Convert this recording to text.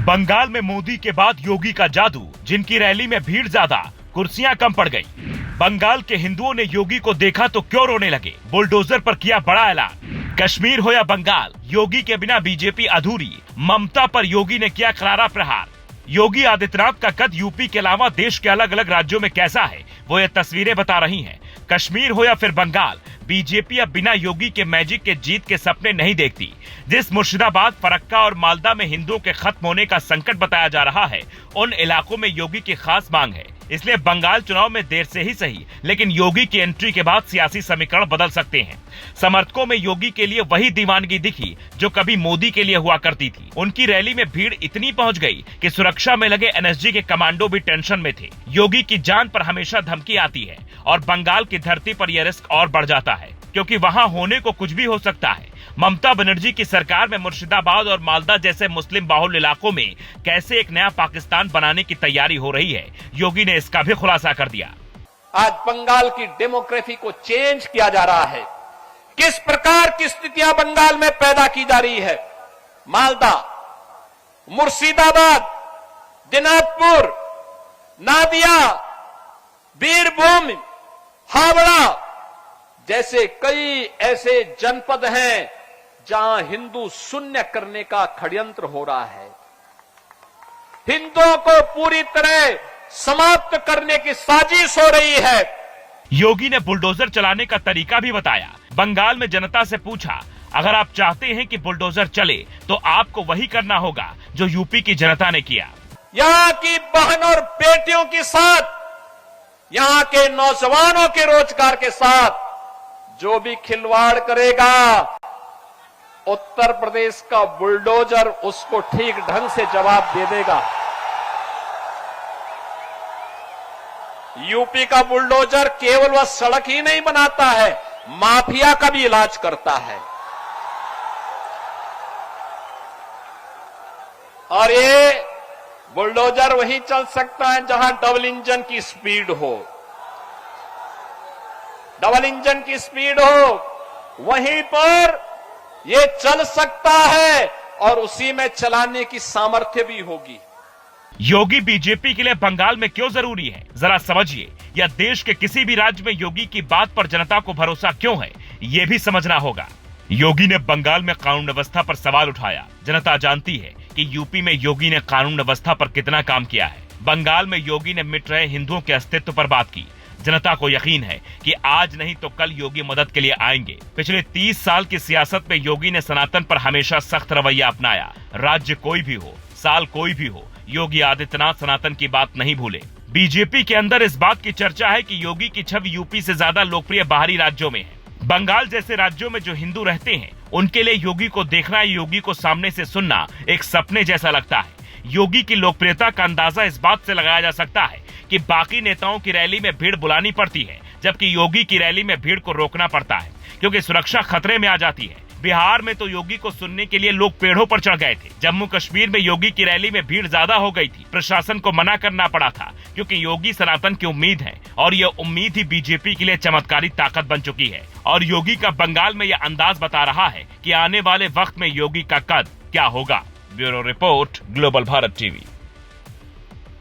बंगाल में मोदी के बाद योगी का जादू, जिनकी रैली में भीड़ ज्यादा, कुर्सियां कम पड़ गई। बंगाल के हिंदुओं ने योगी को देखा तो क्यों रोने लगे, बुलडोजर पर किया बड़ा ऐलान। कश्मीर हो या बंगाल, योगी के बिना बीजेपी अधूरी, ममता पर योगी ने किया करारा प्रहार। योगी आदित्यनाथ का कद यूपी के अलावा देश के अलग अलग राज्यों में कैसा है, वो ये तस्वीरें बता रही हैं। कश्मीर हो या फिर बंगाल, बीजेपी अब बिना योगी के मैजिक के जीत के सपने नहीं देखती। जिस मुर्शिदाबाद, फरक्का और मालदा में हिंदुओं के खत्म होने का संकट बताया जा रहा है, उन इलाकों में योगी की खास मांग है। इसलिए बंगाल चुनाव में देर से ही सही, लेकिन योगी की एंट्री के बाद सियासी समीकरण बदल सकते हैं। समर्थकों में योगी के लिए वही दीवानगी दिखी जो कभी मोदी के लिए हुआ करती थी। उनकी रैली में भीड़ इतनी पहुंच गई कि सुरक्षा में लगे एनएसजी के कमांडो भी टेंशन में थे। योगी की जान पर हमेशा धमकी आती है और बंगाल की धरती पर यह रिस्क और बढ़ जाता है, क्योंकि वहां होने को कुछ भी हो सकता है। ममता बनर्जी की सरकार में मुर्शिदाबाद और मालदा जैसे मुस्लिम बाहुल इलाकों में कैसे एक नया पाकिस्तान बनाने की तैयारी हो रही है, योगी ने इसका भी खुलासा कर दिया। आज बंगाल की डेमोग्राफी को चेंज किया जा रहा है। किस प्रकार की स्थितियां बंगाल में पैदा की जा रही है। मालदा, मुर्शिदाबाद, दिनाजपुर, नादिया, बीरभूम, हावड़ा जैसे कई ऐसे जनपद हैं जहां हिंदू शून्य करने का षड्यंत्र हो रहा है। हिंदुओं को पूरी तरह समाप्त करने की साजिश हो रही है। योगी ने बुलडोजर चलाने का तरीका भी बताया। बंगाल में जनता से पूछा, अगर आप चाहते हैं कि बुलडोजर चले तो आपको वही करना होगा जो यूपी की जनता ने किया। यहाँ की बहन और बेटियों के साथ, यहाँ के नौजवानों के रोजगार के साथ जो भी खिलवाड़ करेगा, उत्तर प्रदेश का बुलडोजर उसको ठीक ढंग से जवाब दे देगा। यूपी का बुलडोजर केवल वह सड़क ही नहीं बनाता है, माफिया का भी इलाज करता है। और ये बुलडोजर वहीं चल सकता है जहां डबल इंजन की स्पीड हो। डबल इंजन की स्पीड हो, वहीं पर ये चल सकता है और उसी में चलाने की सामर्थ्य भी होगी। योगी बीजेपी के लिए बंगाल में क्यों जरूरी है, जरा समझिए। या देश के किसी भी राज्य में योगी की बात पर जनता को भरोसा क्यों है, ये भी समझना होगा। योगी ने बंगाल में कानून व्यवस्था पर सवाल उठाया। जनता जानती है कि यूपी में योगी ने कानून व्यवस्था पर कितना काम किया है। बंगाल में योगी ने मिट रहे हिंदुओं के अस्तित्व पर बात की। जनता को यकीन है कि आज नहीं तो कल योगी मदद के लिए आएंगे। पिछले 30 साल की सियासत में योगी ने सनातन पर हमेशा सख्त रवैया अपनाया। राज्य कोई भी हो, साल कोई भी हो, योगी आदित्यनाथ सनातन की बात नहीं भूले। बीजेपी के अंदर इस बात की चर्चा है कि योगी की छवि यूपी से ज्यादा लोकप्रिय बाहरी राज्यों में है। बंगाल जैसे राज्यों में जो हिंदू रहते हैं, उनके लिए योगी को देखना, योगी को सामने से सुनना एक सपने जैसा लगता है। योगी की लोकप्रियता का अंदाजा इस बात से लगाया जा सकता है कि बाकी नेताओं की रैली में भीड़ बुलानी पड़ती है, जबकि योगी की रैली में भीड़ को रोकना पड़ता है, क्योंकि सुरक्षा खतरे में आ जाती है। बिहार में तो योगी को सुनने के लिए लोग पेड़ों पर चढ़ गए थे। जम्मू कश्मीर में योगी की रैली में भीड़ ज्यादा हो गई थी। प्रशासन को मना करना पड़ा था, क्योंकि योगी सनातन की उम्मीद है और यह उम्मीद ही बीजेपी के लिए चमत्कारी ताकत बन चुकी है। और योगी का बंगाल में यह अंदाज बता रहा है कि आने वाले वक्त में योगी का कद क्या होगा। Bureau report, global Bharat TV.